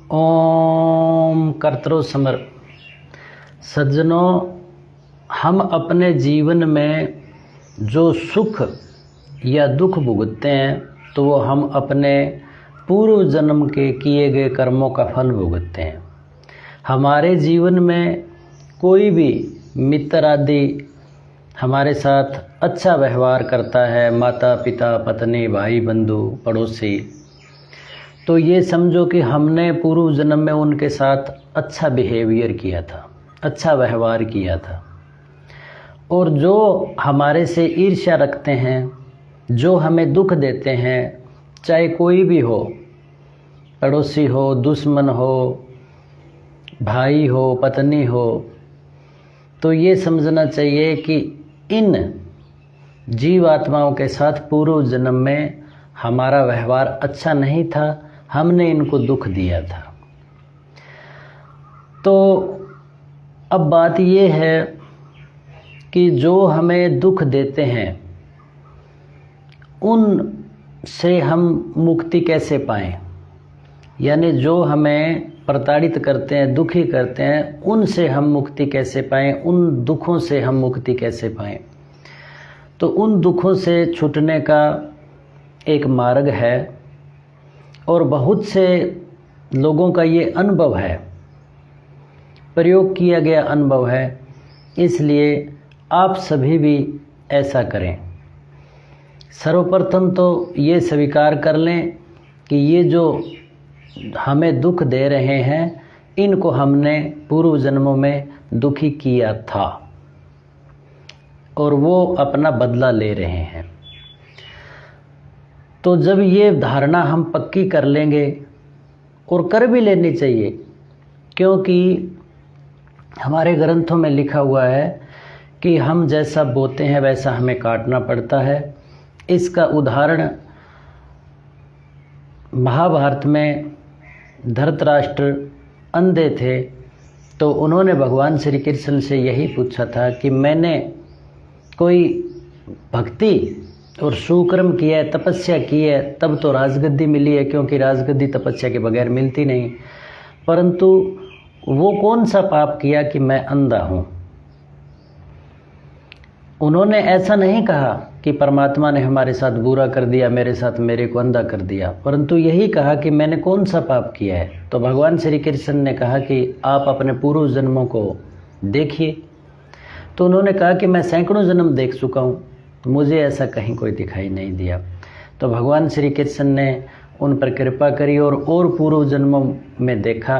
ओम कर्तृ summer. सज्जनों, हम अपने जीवन में जो सुख या दुख भुगतते हैं तो वो हम अपने पूर्व जन्म के किए गए कर्मों का फल भुगतते हैं। हमारे जीवन में कोई भी मित्र आदि हमारे साथ अच्छा व्यवहार करता है, माता पिता, पत्नी, भाई, बंधु, पड़ोसी, तो ये समझो कि हमने पूर्व जन्म में उनके साथ अच्छा बिहेवियर किया था, अच्छा व्यवहार किया था। और जो हमारे से ईर्ष्या रखते हैं, जो हमें दुख देते हैं, चाहे कोई भी हो, पड़ोसी हो, दुश्मन हो, भाई हो, पत्नी हो, तो ये समझना चाहिए कि इन जीवात्माओं के साथ पूर्व जन्म में हमारा व्यवहार अच्छा नहीं था, हमने इनको दुख दिया था। तो अब बात ये है कि जो हमें दुख देते हैं उन से हम मुक्ति कैसे पाएं, यानी जो हमें प्रताड़ित करते हैं, दुखी करते हैं, उनसे हम मुक्ति कैसे पाएं, उन दुखों से हम मुक्ति कैसे पाएं। तो उन दुखों से छूटने का एक मार्ग है और बहुत से लोगों का ये अनुभव है, प्रयोग किया गया अनुभव है, इसलिए आप सभी भी ऐसा करें। सर्वप्रथम तो ये स्वीकार कर लें कि ये जो हमें दुख दे रहे हैं इनको हमने पूर्व जन्मों में दुखी किया था और वो अपना बदला ले रहे हैं। तो जब ये धारणा हम पक्की कर लेंगे, और कर भी लेनी चाहिए, क्योंकि हमारे ग्रंथों में लिखा हुआ है कि हम जैसा बोते हैं वैसा हमें काटना पड़ता है। इसका उदाहरण महाभारत में धृतराष्ट्र अंधे थे, तो उन्होंने भगवान श्री कृष्ण से यही पूछा था कि मैंने कोई भक्ति और सुकर्म किया है, तपस्या की है, तब तो राजगद्दी मिली है, क्योंकि राजगद्दी तपस्या के बगैर मिलती नहीं। परंतु वो कौन सा पाप किया कि मैं अंधा हूँ। उन्होंने ऐसा नहीं कहा कि परमात्मा ने हमारे साथ बुरा कर दिया, मेरे साथ मेरे को अंधा कर दिया, परंतु यही कहा कि मैंने कौन सा पाप किया है। तो भगवान श्री कृष्ण ने कहा कि आप अपने पूर्व जन्मों को देखिए। तो उन्होंने कहा कि मैं सैकड़ों जन्म देख चुका हूँ, मुझे ऐसा कहीं कोई दिखाई नहीं दिया। तो भगवान श्री कृष्ण ने उन पर कृपा करी और पूर्व जन्मों में देखा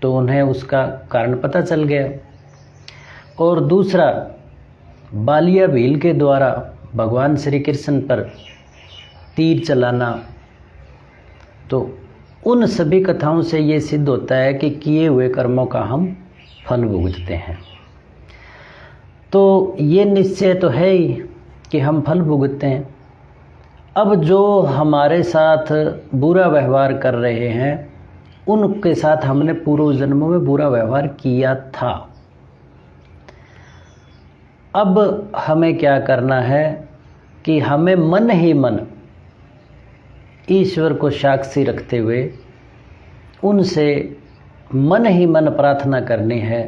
तो उन्हें उसका कारण पता चल गया। और दूसरा, बालिया भील के द्वारा भगवान श्री कृष्ण पर तीर चलाना, तो उन सभी कथाओं से ये सिद्ध होता है कि किए हुए कर्मों का हम फल भुगतते हैं। तो ये निश्चय तो है ही कि हम फल भुगतते हैं। अब जो हमारे साथ बुरा व्यवहार कर रहे हैं उनके साथ हमने पूर्व जन्मों में बुरा व्यवहार किया था। अब हमें क्या करना है कि हमें मन ही मन ईश्वर को साक्षी रखते हुए उनसे मन ही मन प्रार्थना करनी है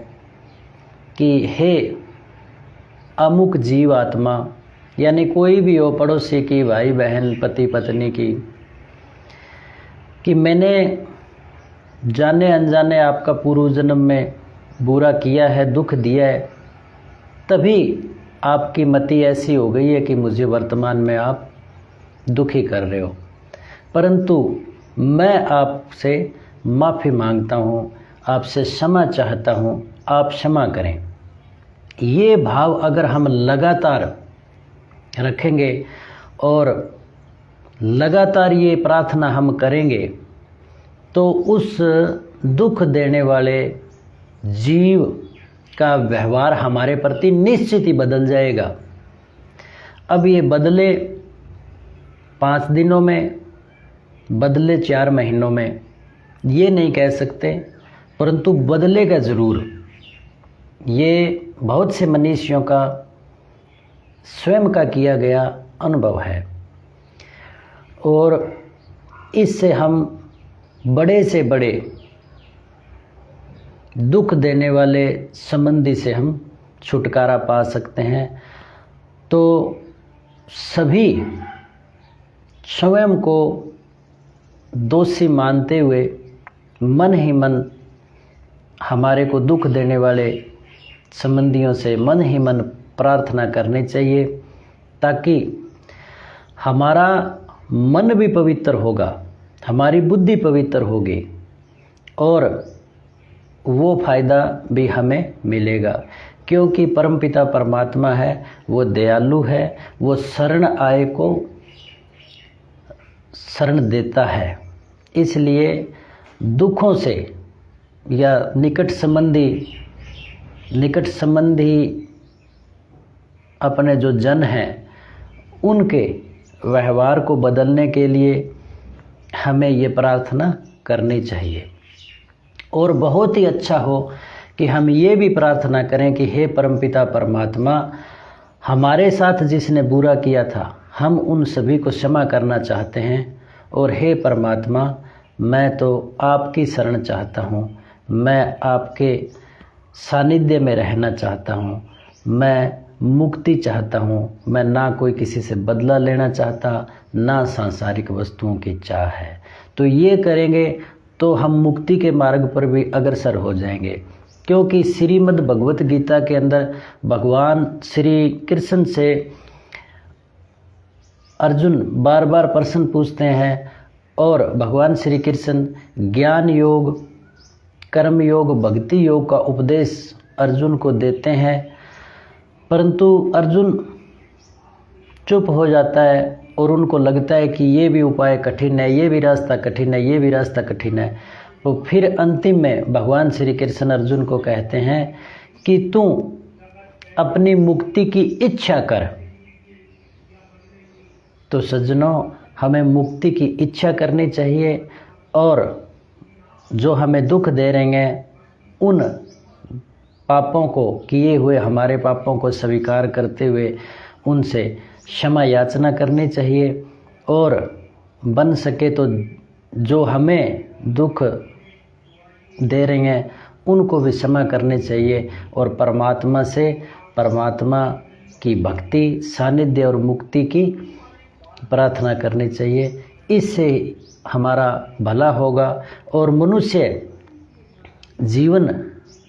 कि हे अमुक जीव आत्मा, यानी कोई भी हो, पड़ोसी की, भाई बहन, पति पत्नी की, कि मैंने जाने अनजाने आपका पूर्व जन्म में बुरा किया है, दुख दिया है, तभी आपकी मति ऐसी हो गई है कि मुझे वर्तमान में आप दुखी कर रहे हो। परंतु मैं आपसे माफ़ी मांगता हूँ, आपसे क्षमा चाहता हूँ, आप क्षमा करें। ये भाव अगर हम लगातार रखेंगे और लगातार ये प्रार्थना हम करेंगे तो उस दुख देने वाले जीव का व्यवहार हमारे प्रति निश्चित ही बदल जाएगा। अब ये बदले 5 दिनों में, बदले 4 महीनों में, ये नहीं कह सकते, परंतु बदलेगा ज़रूर। ये बहुत से मनुष्यों का स्वयं का किया गया अनुभव है और इससे हम बड़े से बड़े दुख देने वाले संबंधी से हम छुटकारा पा सकते हैं। तो सभी स्वयं को दोषी मानते हुए मन ही मन हमारे को दुख देने वाले संबंधियों से मन ही मन प्रार्थना करनी चाहिए, ताकि हमारा मन भी पवित्र होगा, हमारी बुद्धि पवित्र होगी और वो फायदा भी हमें मिलेगा। क्योंकि परमपिता परमात्मा है, वो दयालु है, वो शरण आए को शरण देता है। इसलिए दुखों से या निकट संबंधी अपने जो जन हैं उनके व्यवहार को बदलने के लिए हमें ये प्रार्थना करनी चाहिए। और बहुत ही अच्छा हो कि हम ये भी प्रार्थना करें कि हे परमपिता परमात्मा, हमारे साथ जिसने बुरा किया था हम उन सभी को क्षमा करना चाहते हैं। और हे परमात्मा, मैं तो आपकी शरण चाहता हूँ, मैं आपके सानिध्य में रहना चाहता हूँ, मैं मुक्ति चाहता हूँ, मैं ना कोई किसी से बदला लेना चाहता, ना सांसारिक वस्तुओं की चाह है। तो ये करेंगे तो हम मुक्ति के मार्ग पर भी अग्रसर हो जाएंगे। क्योंकि श्रीमद् भगवत गीता के अंदर भगवान श्री कृष्ण से अर्जुन बार बार प्रश्न पूछते हैं और भगवान श्री कृष्ण ज्ञान योग, कर्म योग, भक्ति योग का उपदेश अर्जुन को देते हैं, परंतु अर्जुन चुप हो जाता है और उनको लगता है कि ये भी उपाय कठिन है, ये भी रास्ता कठिन है, ये भी रास्ता कठिन है। तो फिर अंतिम में भगवान श्री कृष्ण अर्जुन को कहते हैं कि तू अपनी मुक्ति की इच्छा कर। तो सज्जनों, हमें मुक्ति की इच्छा करनी चाहिए और जो हमें दुख दे रहे हैं उन पापों को, किए हुए हमारे पापों को स्वीकार करते हुए उनसे क्षमा याचना करनी चाहिए। और बन सके तो जो हमें दुख दे रहे हैं उनको भी क्षमा करनी चाहिए और परमात्मा से, परमात्मा की भक्ति, सानिध्य और मुक्ति की प्रार्थना करनी चाहिए। इससे हमारा भला होगा और मनुष्य जीवन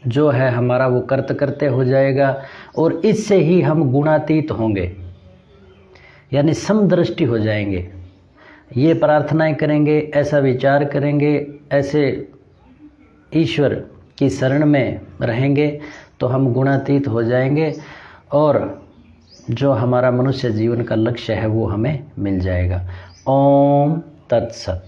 जो है हमारा वो करते हो जाएगा और इससे ही हम गुणातीत होंगे, यानी समदृष्टि हो जाएंगे। ये प्रार्थनाएं करेंगे, ऐसा विचार करेंगे, ऐसे ईश्वर की शरण में रहेंगे तो हम गुणातीत हो जाएंगे और जो हमारा मनुष्य जीवन का लक्ष्य है वो हमें मिल जाएगा। ओम तत्सत।